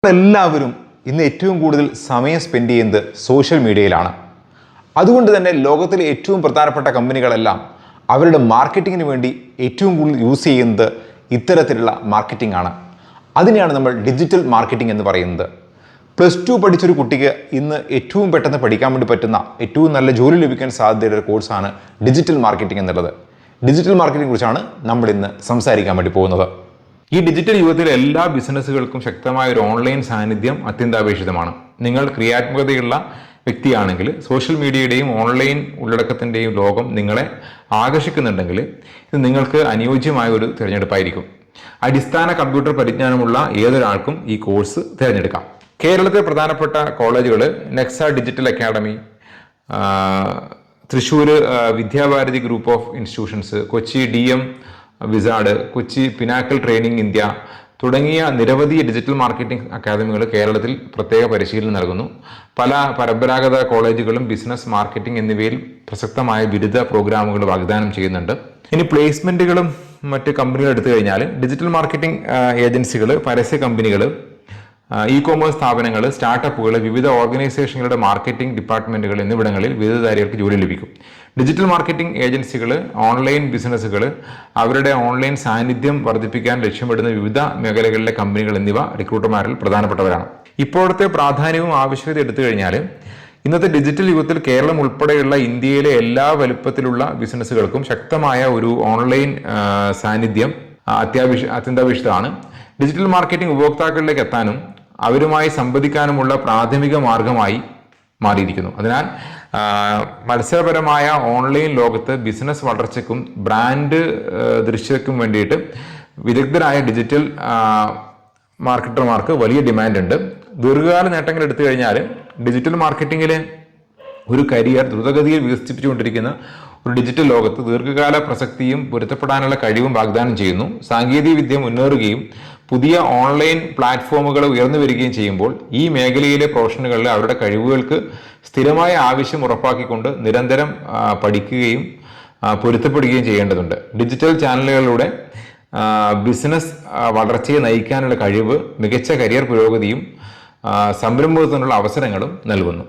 എല്ലാവരും ഇന്ന് ഏറ്റവും കൂടുതൽ സമയം സ്പെൻഡ് ചെയ്യുന്നത് സോഷ്യൽ മീഡിയയിലാണ്. അതുകൊണ്ട് തന്നെ ലോകത്തിലെ ഏറ്റവും പ്രധാനപ്പെട്ട കമ്പനികളെല്ലാം അവരുടെ മാർക്കറ്റിങ്ങിന് വേണ്ടി ഏറ്റവും കൂടുതൽ യൂസ് ചെയ്യുന്നത് ഇത്തരത്തിലുള്ള മാർക്കറ്റിംഗ് ആണ്. അതിനെയാണ് നമ്മൾ ഡിജിറ്റൽ മാർക്കറ്റിംഗ് എന്ന് പറയുന്നത്. +2 പഠിച്ചൊരു കുട്ടിക്ക് ഇന്ന് ഏറ്റവും പെട്ടെന്ന് പഠിക്കാൻ വേണ്ടി പറ്റുന്ന ഏറ്റവും നല്ല ജോലി ലഭിക്കാൻ സാധ്യതയുള്ള ഒരു കോഴ്സാണ് ഡിജിറ്റൽ മാർക്കറ്റിംഗ് എന്നുള്ളത്. ഡിജിറ്റൽ മാർക്കറ്റിംഗിനെ കുറിച്ചാണ് നമ്മൾ ഇന്ന് സംസാരിക്കാൻ വേണ്ടി പോകുന്നത്. ഈ ഡിജിറ്റൽ യുഗത്തിലെ എല്ലാ ബിസിനസ്സുകൾക്കും ശക്തമായ ഒരു ഓൺലൈൻ സാന്നിധ്യം അത്യന്താപേക്ഷിതമാണ്. നിങ്ങൾ ക്രിയാത്മകതയുള്ള വ്യക്തിയാണെങ്കിൽ സോഷ്യൽ മീഡിയയുടെയും ഓൺലൈൻ ഉള്ളടക്കത്തിൻ്റെയും ലോകം നിങ്ങളെ ആകർഷിക്കുന്നുണ്ടെങ്കിൽ ഇത് നിങ്ങൾക്ക് അനുയോജ്യമായ ഒരു തിരഞ്ഞെടുപ്പായിരിക്കും. അടിസ്ഥാന കമ്പ്യൂട്ടർ പരിജ്ഞാനമുള്ള ഏതൊരാൾക്കും ഈ കോഴ്സ് തിരഞ്ഞെടുക്കാം. കേരളത്തിലെ പ്രധാനപ്പെട്ട കോളേജുകൾ Nexa digital academy, Thrissur Vidyabharathi group of institutions, Kochi DM wizard, Kochi pinnacle training India തുടങ്ങിയ നിരവധി ഡിജിറ്റൽ മാർക്കറ്റിംഗ് അക്കാദമികൾ കേരളത്തിൽ പ്രത്യേക പരിശീലനം നൽകുന്നു. പല പരമ്പരാഗത കോളേജുകളും ബിസിനസ്, മാർക്കറ്റിംഗ് എന്നിവയിൽ പ്രസക്തമായ ബിരുദ പ്രോഗ്രാമുകൾ വാഗ്ദാനം ചെയ്യുന്നുണ്ട്. ഇനി പ്ലേസ്മെന്റുകളും മറ്റ് കമ്പനികൾ എടുത്തു കഴിഞ്ഞാൽ ഡിജിറ്റൽ മാർക്കറ്റിംഗ് ഏജൻസികൾ, പരസ്യ കമ്പനികൾ, ഇ-കൊമേഴ്സ് സ്ഥാപനങ്ങൾ, സ്റ്റാർട്ടപ്പുകൾ, വിവിധ ഓർഗനൈസേഷനുകളുടെ മാർക്കറ്റിംഗ് ഡിപ്പാർട്ട്മെന്റുകൾ എന്നിവിടങ്ങളിൽ ബിരുദധാരികൾക്ക് ജോലി ലഭിക്കും. ഡിജിറ്റൽ മാർക്കറ്റിംഗ് ഏജൻസികൾ, ഓൺലൈൻ ബിസിനസ്സുകൾ, അവരുടെ ഓൺലൈൻ സാന്നിധ്യം വർദ്ധിപ്പിക്കാൻ ലക്ഷ്യമിടുന്ന വിവിധ മേഖലകളിലെ കമ്പനികൾ എന്നിവ റിക്രൂട്ടർമാരിൽ പ്രധാനപ്പെട്ടവരാണ്. ഇപ്പോഴത്തെ പ്രാധാന്യവും ആവശ്യകത എടുത്തു കഴിഞ്ഞാൽ ഇന്നത്തെ ഡിജിറ്റൽ യുഗത്തിൽ കേരളം ഉൾപ്പെടെയുള്ള ഇന്ത്യയിലെ എല്ലാ വലുപ്പത്തിലുള്ള ബിസിനസ്സുകൾക്കും ശക്തമായ ഒരു ഓൺലൈൻ സാന്നിധ്യം അത്യന്താപേക്ഷിതമാണ്. ഡിജിറ്റൽ മാർക്കറ്റിംഗ് ഉപഭോക്താക്കളിലേക്ക് എത്താനും അവരുമായി സംവദിക്കാനുമുള്ള പ്രാഥമിക മാർഗമായി മാറിയിരിക്കുന്നു. അതിനാൽ മത്സരപരമായ ഓൺലൈൻ ലോകത്ത് ബിസിനസ് വളർച്ചയ്ക്കും ബ്രാൻഡ് ദൃശ്യക്കും വേണ്ടിയിട്ട് വിദഗ്ധരായ ഡിജിറ്റൽ മാർക്കറ്റർമാർക്ക് വലിയ ഡിമാൻഡ് ഉണ്ട്. ദീർഘകാല നേട്ടങ്ങൾ എടുത്തു കഴിഞ്ഞാൽ ഡിജിറ്റൽ മാർക്കറ്റിംഗിൽ ഒരു കരിയർ ദ്രുതഗതിയിൽ വികസിപ്പിച്ചുകൊണ്ടിരിക്കുന്ന ഒരു ഡിജിറ്റൽ ലോകത്ത് ദീർഘകാല പ്രസക്തിയും പൊരുത്തപ്പെടാനുള്ള കഴിവും വാഗ്ദാനം ചെയ്യുന്നു. സാങ്കേതിക വിദ്യ മുന്നേറുകയും പുതിയ ഓൺലൈൻ പ്ലാറ്റ്ഫോമുകൾ ഉയർന്നു വരികയും ചെയ്യുമ്പോൾ ഈ മേഖലയിലെ പ്രൊഫഷണലുകളിൽ അവരുടെ കഴിവുകൾക്ക് സ്ഥിരമായ ആവശ്യം ഉറപ്പാക്കിക്കൊണ്ട് നിരന്തരം പഠിക്കുകയും പൊരുത്തപ്പെടുകയും ചെയ്യേണ്ടതുണ്ട്. ഡിജിറ്റൽ ചാനലുകളിലൂടെ ബിസിനസ് വളർച്ചയെ നയിക്കാനുള്ള കഴിവ് മികച്ച കരിയർ പുരോഗതിയും സംരംഭത്തിനുള്ള അവസരങ്ങളും നൽകുന്നു.